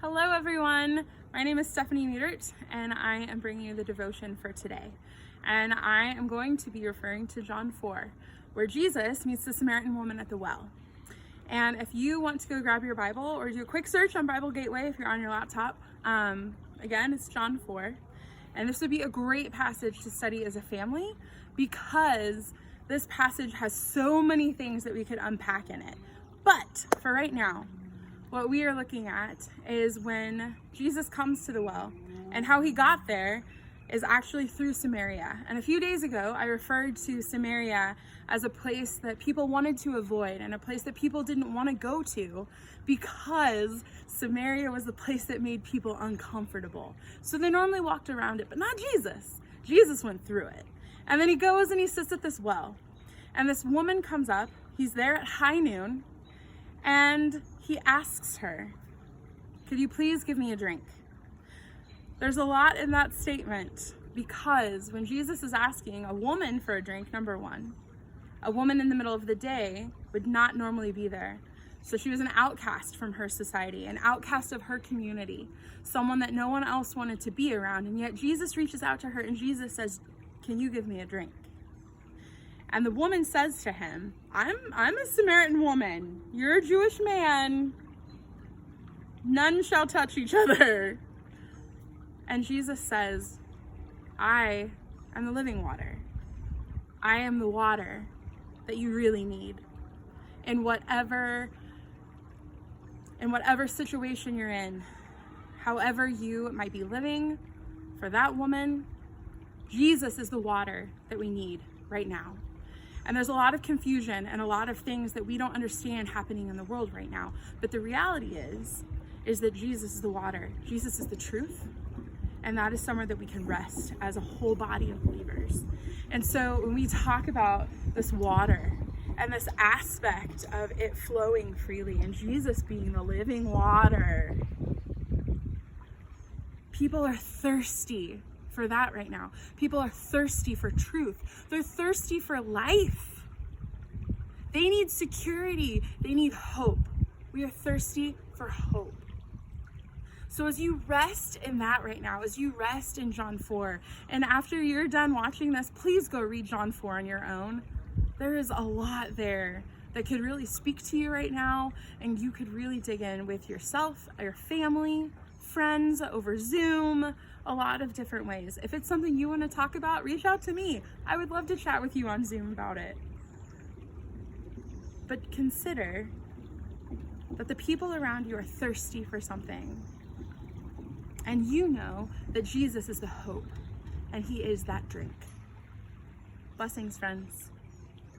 Hello everyone, my name is Stephanie Mutert and I am bringing you the devotion for today. And I am going to be referring to John 4, where Jesus meets the Samaritan woman at the well. And if you want to go grab your Bible or do a quick search on Bible Gateway if you're on your laptop, again, it's John 4. And this would be a great passage to study as a family because this passage has so many things that we could unpack in it. But for right now, what we are looking at is when Jesus comes to the well, and how he got there is actually through Samaria. And a few days ago, I referred to Samaria as a place that people wanted to avoid and a place that people didn't want to go to because Samaria was the place that made people uncomfortable. So they normally walked around it, but not Jesus. Jesus went through it. And then he goes and he sits at this well. And this woman comes up. He's there at high noon. And he asks her, "Could you please give me a drink?" There's a lot in that statement because when Jesus is asking a woman for a drink, number one, a woman in the middle of the day would not normally be there. So she was an outcast from her society, an outcast of her community, someone that no one else wanted to be around. And yet Jesus reaches out to her and Jesus says, "Can you give me a drink?" And the woman says to him, I'm a Samaritan woman. You're a Jewish man. None shall touch each other. And Jesus says, I am the living water. I am the water that you really need. In whatever situation you're in, however you might be living, for that woman, Jesus is the water that we need right now. And there's a lot of confusion and a lot of things that we don't understand happening in the world right now. But the reality is that Jesus is the water. Jesus is the truth. And that is somewhere that we can rest as a whole body of believers. And so when we talk about this water and this aspect of it flowing freely and Jesus being the living water, people are thirsty for that right now. People are thirsty for truth. They're thirsty for life. They need security. They need hope. We are thirsty for hope. So as you rest in that right now, as you rest in John 4, and after you're done watching this, please go read John 4 on your own. There is a lot there that could really speak to you right now, and you could really dig in with yourself, your family, friends, over Zoom, a lot of different ways. If it's something you want to talk about, reach out to me. I would love to chat with you on Zoom about it. But consider that the people around you are thirsty for something. And you know that Jesus is the hope, and he is that drink. Blessings, friends.